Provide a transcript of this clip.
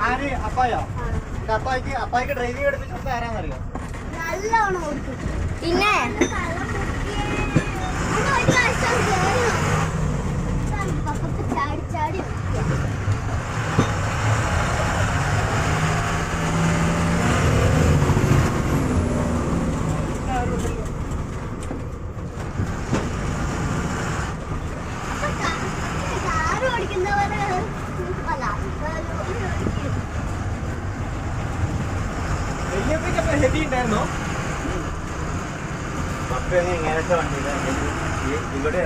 ആര് അപ്പായോ? അപ്പായിക്ക് ഡ്രൈവിംഗ് എടുപ്പിച്ചത് ആരാന്നറിയോ? നല്ലോണം ഓടിക്കും. പിന്നെ ചാടി ചാടി ഹെവി ഉണ്ടായിരുന്നോ? ഇങ്ങനത്തെ വണ്ടിയില്ല ഇവിടെ